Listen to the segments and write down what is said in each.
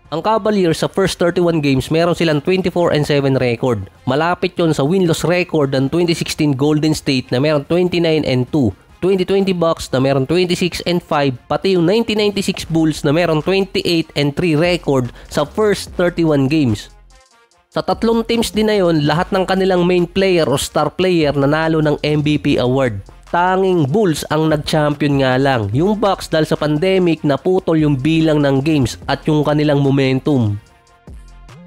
Ang Cavaliers sa first 31 games meron silang 24-7 record. Malapit yon sa win-loss record ng 2016 Golden State na meron 29-2, 2020 Bucks na meron 26-5, pati yung 1996 Bulls na meron 28-3 record sa first 31 games. Sa tatlong teams din na yon, lahat ng kanilang main player o star player nanalo ng MVP award. Tanging Bulls ang nag-champion nga lang. Yung Bucks dahil sa pandemic naputol yung bilang ng games at yung kanilang momentum.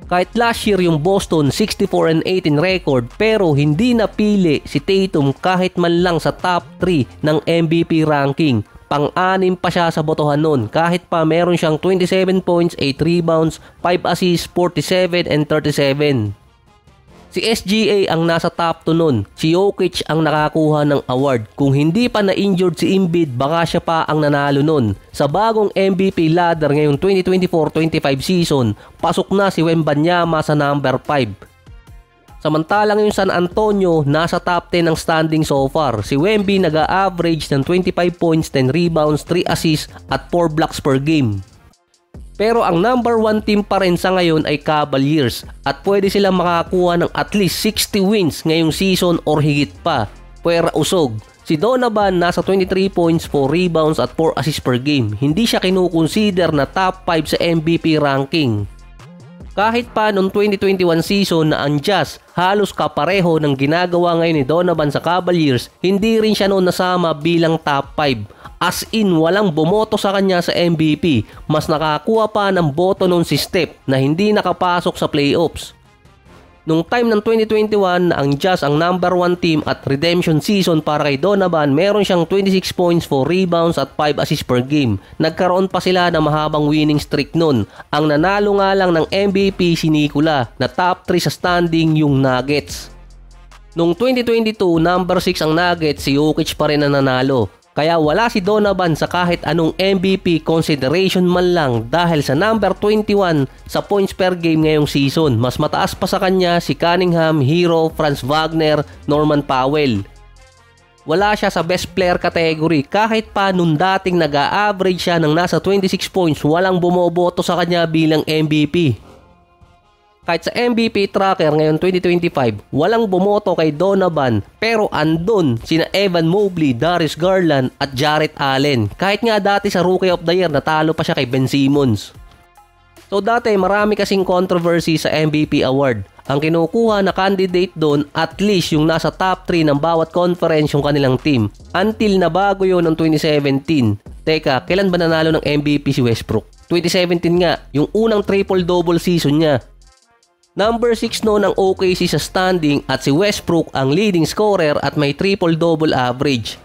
Kahit last year yung Boston 64-18 record pero hindi napili si Tatum kahit man lang sa top 3 ng MVP ranking. Pang-anim pa siya sa botohan nun kahit pa meron siyang 27 points, 8 rebounds, 5 assists, 47 and 37. Si SGA ang nasa top 2 nun. Si Jokic ang nakakuha ng award. Kung hindi pa na-injured si Embiid, baka siya pa ang nanalo nun. Sa bagong MVP ladder ngayong 2024-25 season, pasok na si Wembanyama sa number 5. Samantalang yung San Antonio, nasa top 10 ang standing so far. Si Wemby nag-a-average ng 25 points, 10 rebounds, 3 assists at 4 blocks per game. Pero ang number 1 team pa rin sa ngayon ay Cavaliers at pwede silang makakuha ng at least 60 wins ngayong season or higit pa. Puwera usog. Si Donovan nasa 23 points, 4 rebounds at 4 assists per game. Hindi siya kinukonsider na top 5 sa MVP ranking. Kahit pa noong 2021 season na ang Jazz halos kapareho ng ginagawa ngayon ni Donovan sa Cavaliers, hindi rin siya noon nasama bilang top 5. As in, walang bumoto sa kanya sa MVP. Mas nakakuha pa ng boto noon si Steph na hindi nakapasok sa playoffs. Nung time ng 2021 na ang Jazz ang number 1 team at redemption season para kay Donovan, meron siyang 26 points, 4 rebounds at 5 assists per game. Nagkaroon pa sila ng mahabang winning streak noon. Ang nanalo nga lang ng MVP si Nikola na top 3 sa standing yung Nuggets. Nung 2022, number 6 ang Nuggets, si Jokic pa rin ang nanalo. Kaya wala si Donovan sa kahit anong MVP consideration man lang dahil sa number 21 sa points per game ngayong season. Mas mataas pa sa kanya si Cunningham, Hero, Franz Wagner, Norman Powell. Wala siya sa best player category kahit pa nung dating nag-a-average siya ng nasa 26 points, walang bumoboto sa kanya bilang MVP. Kahit sa MVP tracker ngayon 2025, walang bumoto kay Donovan pero andun sina Evan Mobley, Darius Garland at Jarrett Allen. Kahit nga dati sa Rookie of the Year natalo pa siya kay Ben Simmons. So dati marami kasing controversy sa MVP award. Ang kinukuha na candidate doon at least yung nasa top 3 ng bawat conference yung kanilang team. Until na bago yun ng 2017. Teka, kailan ba nanalo ng MVP si Westbrook? 2017 nga, yung unang triple-double season niya. Number 6 noon ang OKC sa standing at si Westbrook ang leading scorer at may triple-double average.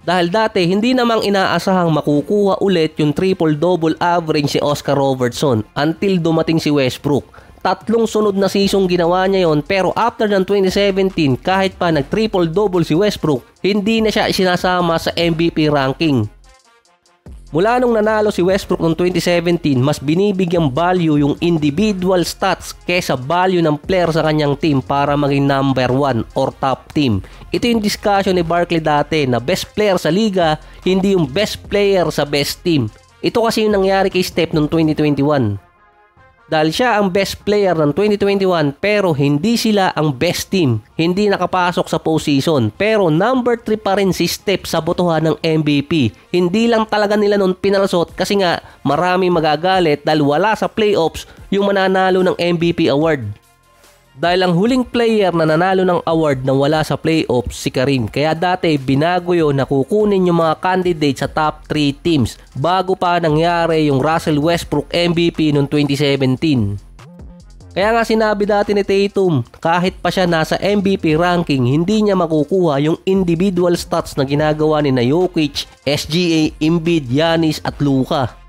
Dahil dati hindi namang inaasahang makukuha ulit yung triple-double average si Oscar Robertson until dumating si Westbrook. 3 sunod na season ginawa niya yon pero after ng 2017 kahit pa nag triple-double si Westbrook, hindi na siya sinasama sa MVP ranking. Mula nung nanalo si Westbrook noong 2017, mas binibigyang value yung individual stats kesa value ng player sa kanyang team para maging number 1 or top team. Ito yung discussion ni Barkley dati na best player sa liga, hindi yung best player sa best team. Ito kasi yung nangyari kay Steph noong 2021. Dahil siya ang best player ng 2021 pero hindi sila ang best team. Hindi nakapasok sa postseason pero number 3 pa rin si Steph sa botohan ng MVP. Hindi lang talaga nila nun pinalsot kasi nga marami magagalit dahil wala sa playoffs yung mananalo ng MVP award. Dahil ang huling player na nanalo ng award nang wala sa playoffs si Kareem. Kaya dati binago yun na kukunin yung mga candidates sa top 3 teams bago pa nangyari yung Russell Westbrook MVP noong 2017. Kaya nga sinabi dati ni Tatum, kahit pa siya nasa MVP ranking, hindi niya makukuha yung individual stats na ginagawa ni Jokic, SGA, Embiid, Giannis at Luka.